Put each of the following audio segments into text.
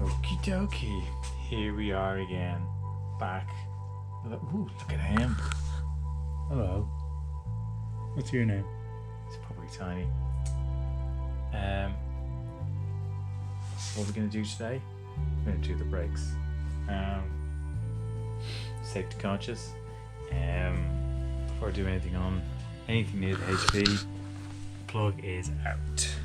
Okie dokie. Here we are again. Back. Ooh, look at him. Hello. What's your name? It's probably tiny. What we're going to do today? We're going to do the brakes. Safety conscious. Before I do anything near the HP, the plug is out.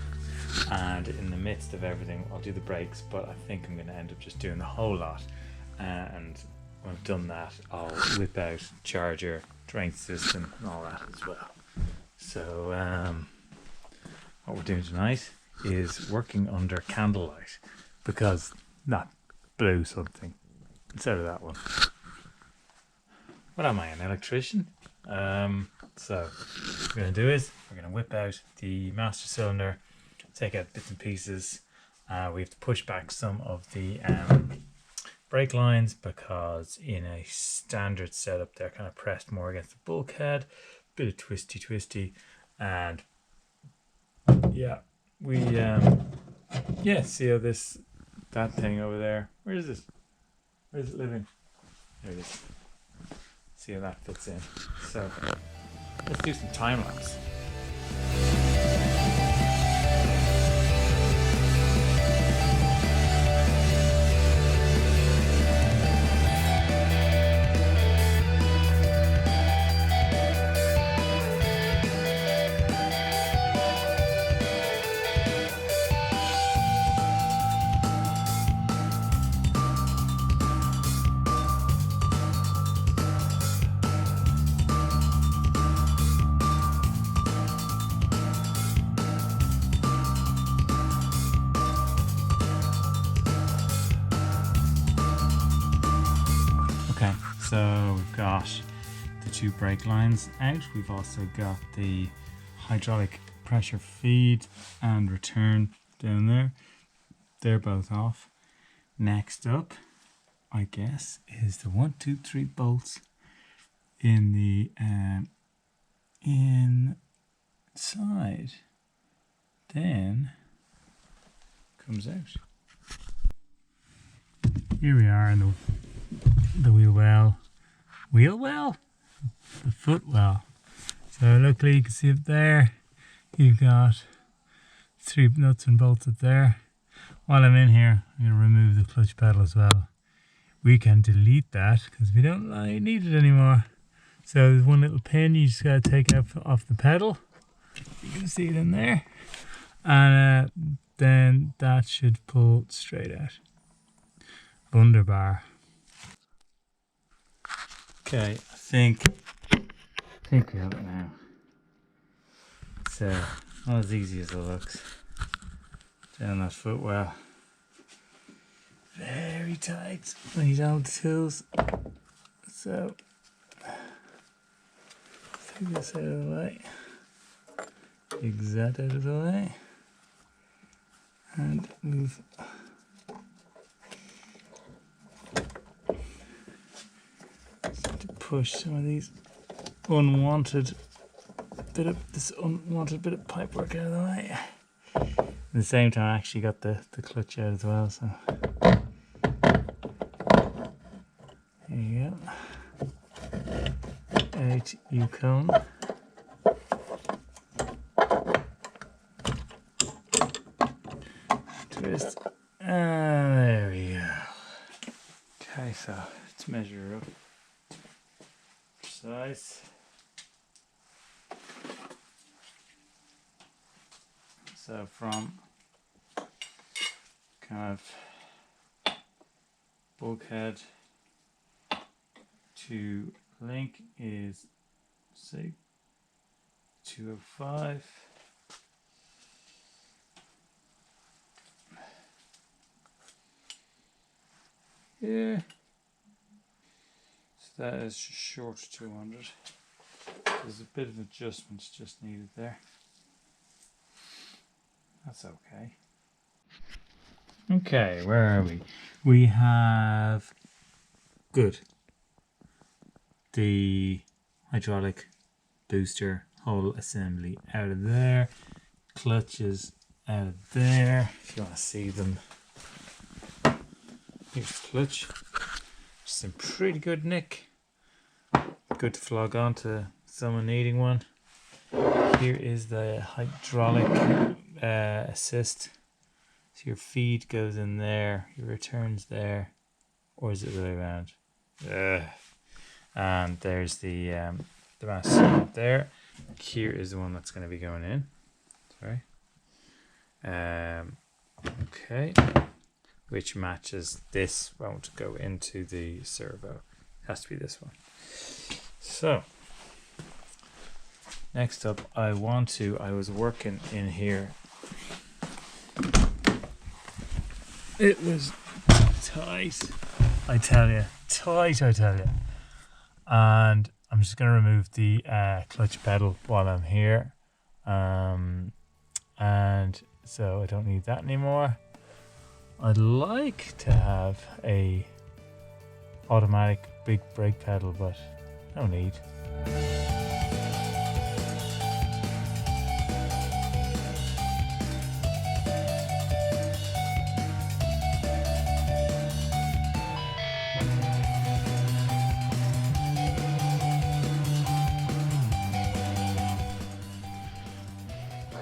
And in the midst of everything, I'll do the brakes, but I think I'm going to end up just doing the whole lot. And when I've done that, I'll whip out charger, drain system, and all that as well. So what we're doing tonight is working under candlelight, because not blue something instead of that one. What am I, an electrician? So what we're going to do is we're going to whip out the master cylinder, take out bits and pieces. We have to push back some of the brake lines, because in a standard setup they're kind of pressed more against the bulkhead, bit of twisty, and yeah, we see how that thing over there, where is it living? There it is. See how that fits in. So let's do some time lapse. Okay, so we've got the two brake lines out. We've also got the hydraulic pressure feed and return down there. They're both off. Next up, I guess, is the 1, 2, 3 bolts in the inside. Then comes out. Here we are in the wheel well, the footwell. So luckily you can see up there, you've got 3 nuts and bolts up there. While I'm in here, I'm going to remove the clutch pedal as well. We can delete that because we don't need it anymore. So there's one little pin you just got to take off the pedal. You can see it in there, and then that should pull straight out. Underbar. Okay, I think we have it now. It's not as easy as it looks. Down that footwell. Very tight. Need all the tools. So take this out of the way. Take that out of the way. And move. Push some of these unwanted bit of pipe work out of the way. At the same time, I actually got the clutch out as well, so there you go. Out you come. Twist, and there we go. Okay, so let's measure up. Size. So from kind of bulkhead to link is, say, 205. Yeah. So that is short 200. There's a bit of adjustments just needed there. That's okay. Okay, where are we? We have the hydraulic booster whole assembly out of there, clutches out of there, if you want to see them. clutch. Just in pretty good nick. Good to flog on to someone needing one. Here is the hydraulic assist. So your feed goes in there, your returns there, or is it the way around? And there's the master up there. Here is the one that's going to be going in. Sorry. Okay. Which matches this, won't go into the servo. It has to be this one. So next up, I was working in here. It was tight, I tell you. And I'm just going to remove the clutch pedal while I'm here. And so I don't need that anymore. I'd like to have a automatic big brake pedal, but no need.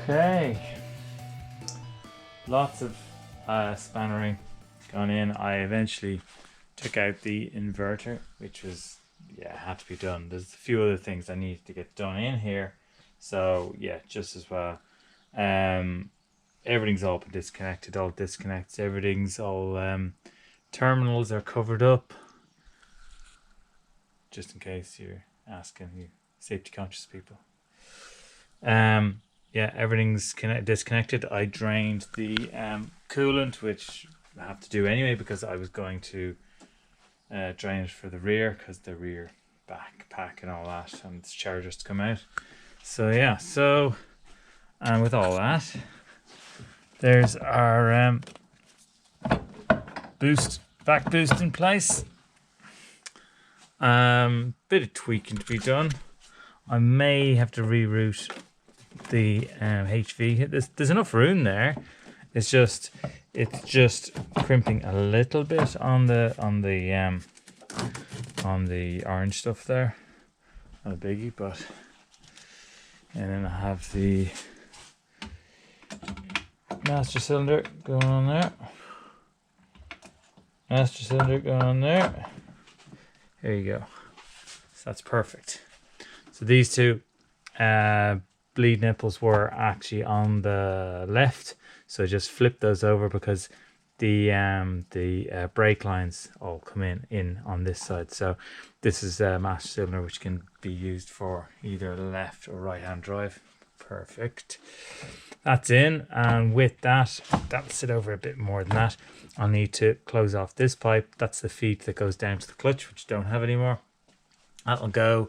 Okay, lots of spannering gone in. I eventually took out the inverter, which was, had to be done. There's a few other things I need to get done in here, so yeah, just as well. Everything's all been disconnected, all disconnects, everything's all terminals are covered up, just in case you're asking, you safety conscious people. Yeah, everything's disconnected. I drained the coolant, which I have to do anyway because I was going to drain it for the rear, because the rear backpack and all that, and the chargers to come out. So yeah, and with all that, there's our back boost in place. Bit of tweaking to be done. I may have to reroute the HV. There's enough room there. It's just crimping a little bit on the orange stuff there. Not a biggie, but and then I have the master cylinder going on there. Master cylinder going on there. There you go. So that's perfect. So these two bleed nipples were actually on the left, so just flip those over because the brake lines all come in on this side. So this is a master cylinder which can be used for either left or right hand drive. Perfect. That's in, and with that'll sit over a bit more than that. I'll need to close off this pipe. That's the feed that goes down to the clutch, which I don't have anymore. That'll go.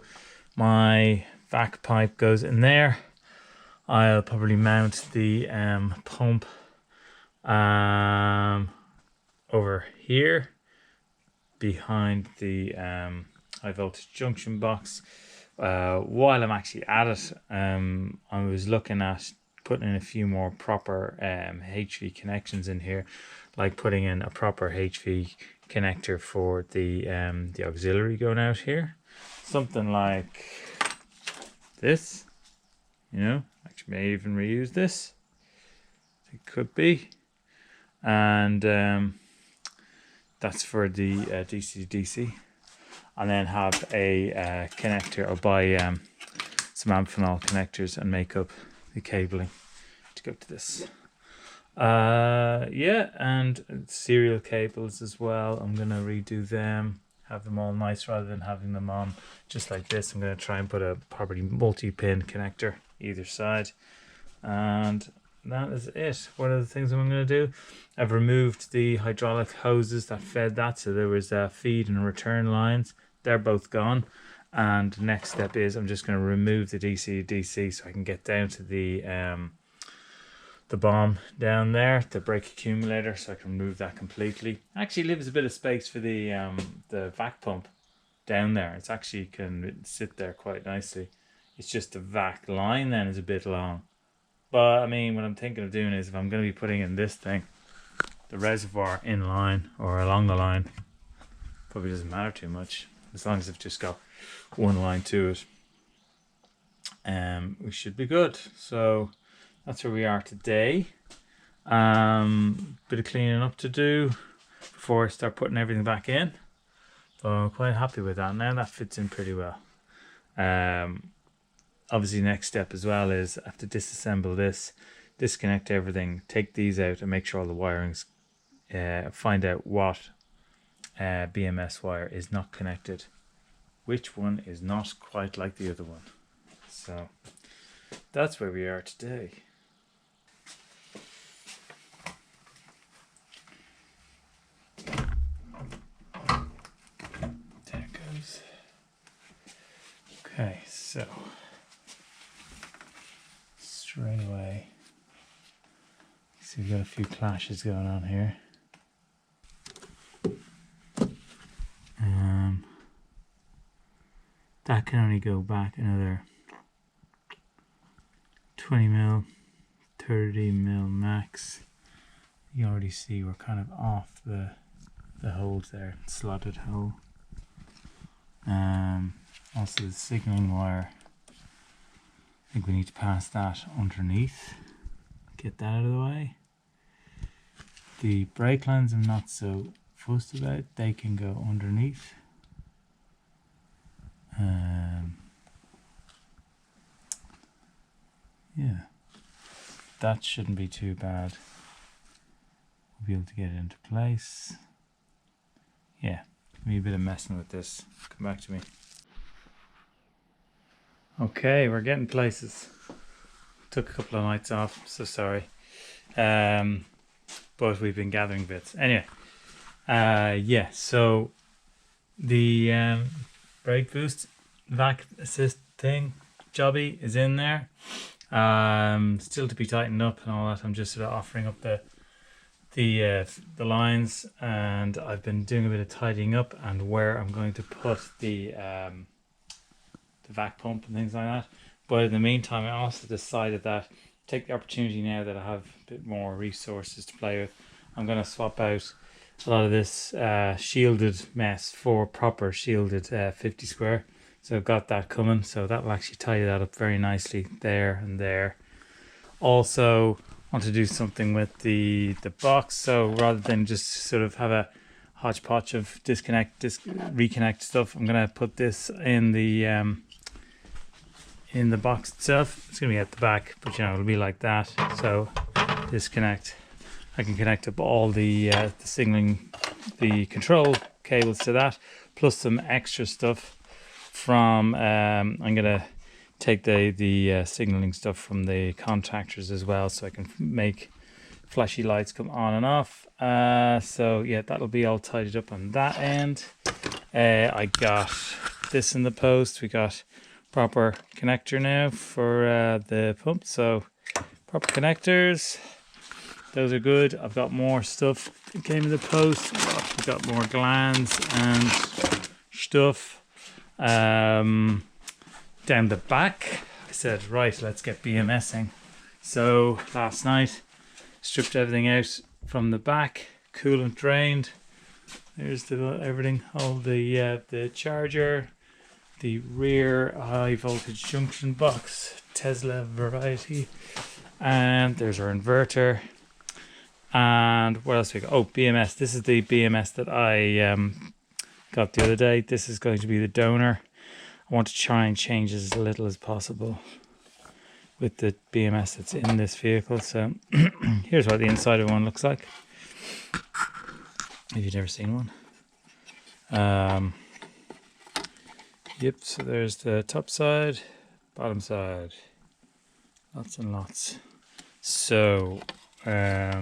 My vac pipe goes in there. I'll probably mount the pump over here behind the high voltage junction box. While I'm actually at it, I was looking at putting in a few more proper HV connections in here, like putting in a proper HV connector for the auxiliary going out here, something like this. You know, actually may even reuse this. It could be, and that's for the DC to DC, and then have a connector, or buy some amphenol connectors and make up the cabling to go to this. Yeah, and serial cables as well. I'm gonna redo them, have them all nice rather than having them on just like this. I'm gonna try and put a probably multi-pin connector either side, and that is it. What are the things I'm going to do? I've removed the hydraulic hoses that fed that, so there was feed and return lines. They're both gone, and the next step is I'm just going to remove the DC to DC so I can get down to the bomb down there, the brake accumulator, so I can remove that completely. Actually leaves a bit of space for the vac pump down there. It's actually can sit there quite nicely. It's just the vac line then is a bit long. But I mean, what I'm thinking of doing is, if I'm going to be putting in this thing, the reservoir in line or along the line, probably doesn't matter too much as long as I've just got one line to it. We should be good. So that's where we are today. Bit of cleaning up to do before I start putting everything back in. But I'm quite happy with that now. That fits in pretty well. Obviously next step as well is I have to disassemble this, disconnect everything, take these out and make sure all the wirings, find out what BMS wire is not connected, which one is not quite like the other one. So that's where we are today. There it goes. Okay, so straight away, see we've got a few clashes going on here. That can only go back another 20 mil, 30 mil max. You already see we're kind of off the holes there, slotted hole. Also the signaling wire, I think we need to pass that underneath, get that out of the way. The brake lines I'm not so fussed about, they can go underneath. Yeah, that shouldn't be too bad. We'll be able to get it into place. Yeah, maybe a bit of messing with this. Come back to me. Okay, we're getting places. Took a couple of nights off, so sorry. But we've been gathering bits. Anyway, yeah, so the brake boost vac assist thing jobby is in there. Still to be tightened up and all that. I'm just sort of offering up the lines, and I've been doing a bit of tidying up and where I'm going to put the vac pump and things like that. But in the meantime, I also decided that take the opportunity now that I have a bit more resources to play with. I'm going to swap out a lot of this shielded mess for proper shielded 50 square. So I've got that coming, so that will actually tidy that up very nicely there and there. Also want to do something with the box, so rather than just sort of have a hodgepodge of reconnect stuff, I'm gonna put this in the box itself. It's gonna be at the back, but you know, it'll be like that. So disconnect, I can connect up all the signaling, the control cables to that, plus some extra stuff from I'm gonna take the signaling stuff from the contactors as well, so I can make flashy lights come on and off. So yeah, that'll be all tidied up on that end. I got this in the post. We got proper connector now for the pump, so proper connectors, those are good. I've got more stuff that came in the post. We've got more glands and stuff. Down the back, I said, right, let's get BMSing. So last night, stripped everything out from the back, coolant drained. There's everything, all the charger, the rear high voltage junction box, Tesla variety, and there's our inverter. And what else we got? Oh, BMS. This is the BMS that I got the other day. This is going to be the donor. I want to try and change as little as possible with the BMS that's in this vehicle. So here's what the inside of one looks like, if you've never seen one. Yep, so there's the top side, bottom side, lots and lots. So we're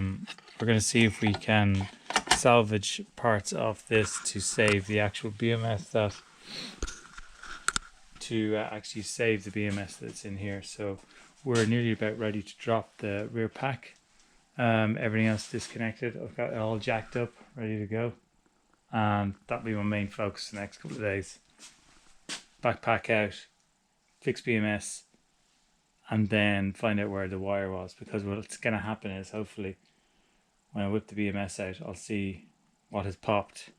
going to see if we can salvage parts of this to save the actual BMS actually save the BMS that's in here. So we're nearly about ready to drop the rear pack. Everything else disconnected. I've got it all jacked up, ready to go. And that'll be my main focus the next couple of days. Backpack out, fix BMS, and then find out where the wire was, because what's going to happen is hopefully when I whip the BMS out, I'll see what has popped,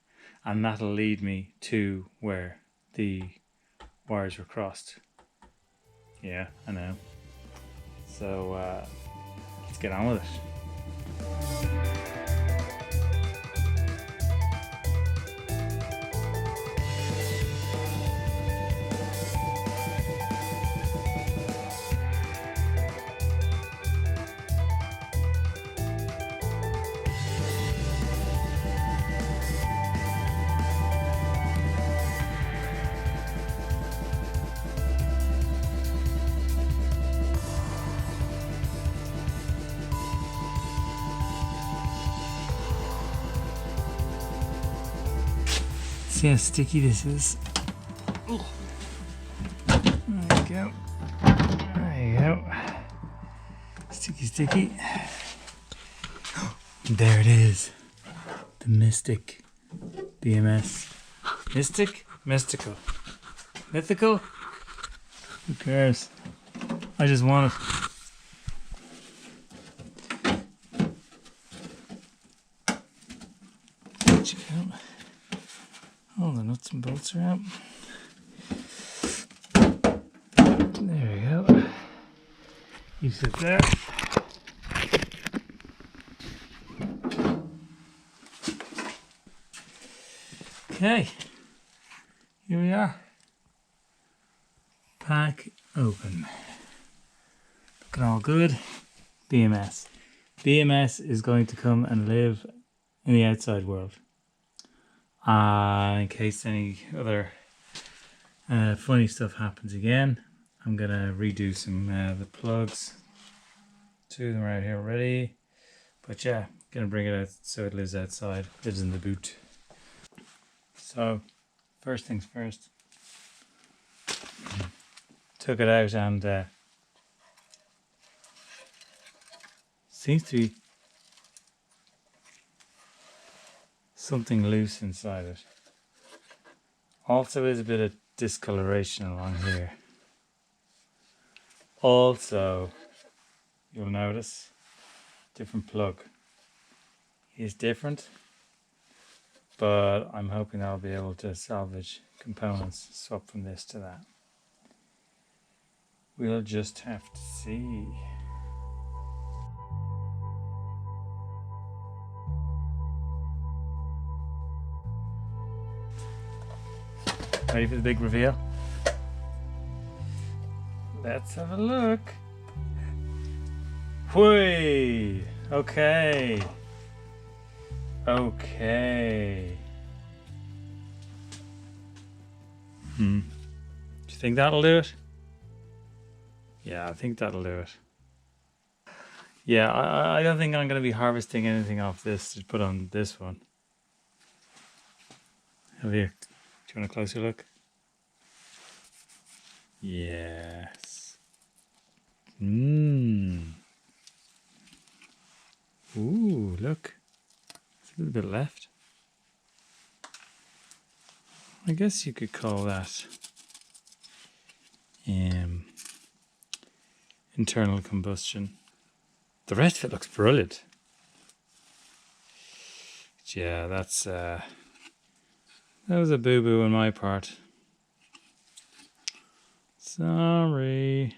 and that'll lead me to where the wires were crossed. Yeah, I know. So let's get on with it. See how sticky this is. There you go. There you go. Sticky, sticky. There it is. The Mystic BMS. Mystic? Mystical. Mythical? Who cares? I just want it. Check out. All the nuts and bolts are out. There we go. You sit there. Okay. Here we are. Pack open. Looking all good. BMS. BMS is going to come and live in the outside world. In case any other funny stuff happens again, I'm gonna redo some the plugs. 2 of them are out here already, but yeah, gonna bring it out so it lives outside, lives in the boot. So first things first, took it out and seems to be something loose inside it. Also is a bit of discoloration along here. Also, you'll notice different plug. Is different, but I'm hoping I'll be able to salvage components, swap from this to that. We'll just have to see. Ready for the big reveal? Let's have a look. Whey! Okay. Okay. Do you think that'll do it? Yeah, I think that'll do it. Yeah, I don't think I'm going to be harvesting anything off this to put on this one. Have you? Do you want a closer look? Yes. Ooh, look. There's a little bit left. I guess you could call that internal combustion. The rest of it looks brilliant. But yeah, that was a boo-boo on my part. Sorry.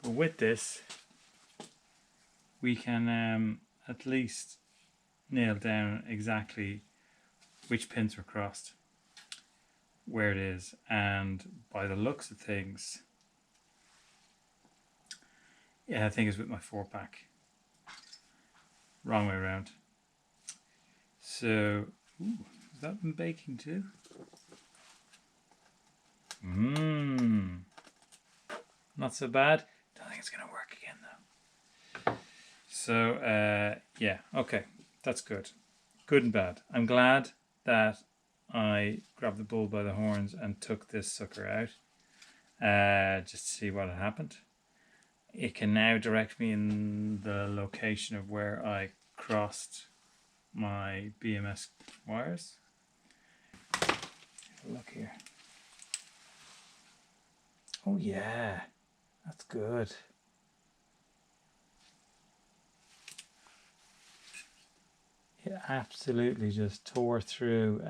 But with this, we can at least nail down exactly which pins were crossed, where it is, and by the looks of things, yeah, I think it's with my 4-pack. Wrong way around. So, has that been baking too? Not so bad. Don't think it's gonna work again though. So yeah, okay, that's good. Good and bad. I'm glad that I grabbed the bull by the horns and took this sucker out, just to see what had happened. It can now direct me in the location of where I crossed my BMS wires. Look here. Oh yeah, that's good. It absolutely just tore through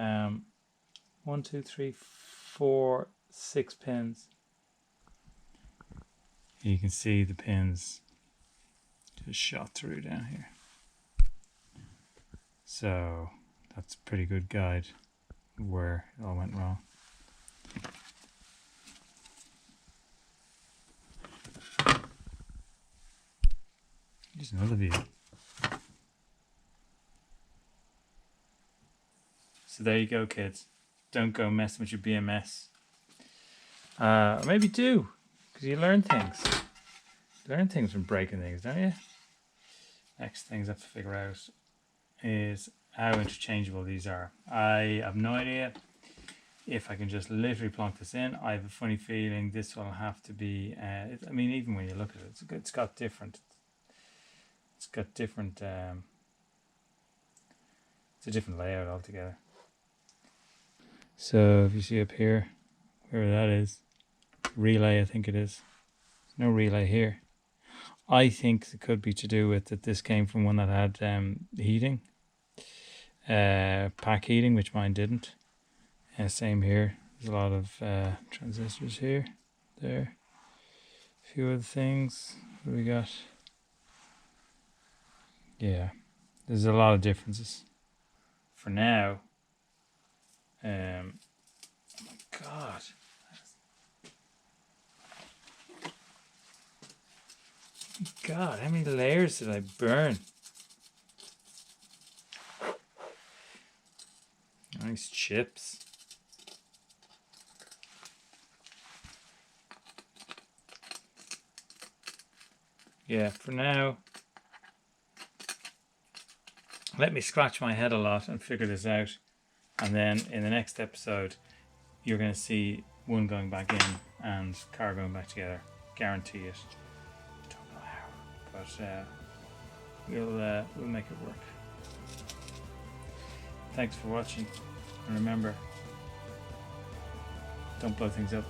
1, 2, 3, 4, 6 pins. You can see the pins just shot through down here. So that's a pretty good guide where it all went wrong. Here's another view. So there you go, kids. Don't go messing with your BMS. Or maybe do, because you learn things. You learn things from breaking things, don't you? Next things I have to figure out is how interchangeable these are. I have no idea if I can just literally plonk this in. I have a funny feeling this will have to be, I mean, even when you look at it, it's got different, it's a different layout altogether. So if you see up here, where that is, relay I think it is. There's no relay here. I think it could be to do with that this came from one that had heating, pack heating, which mine didn't. Same here. There's a lot of transistors here, there. A few other things. What do we got? Yeah, there's a lot of differences. For now, oh my God. God, how many layers did I burn? Nice chips. Yeah, for now, let me scratch my head a lot and figure this out. And then in the next episode, you're going to see one going back in and car going back together. Guarantee it. Don't know how, but we'll make it work. Thanks for watching, and remember, don't blow things up.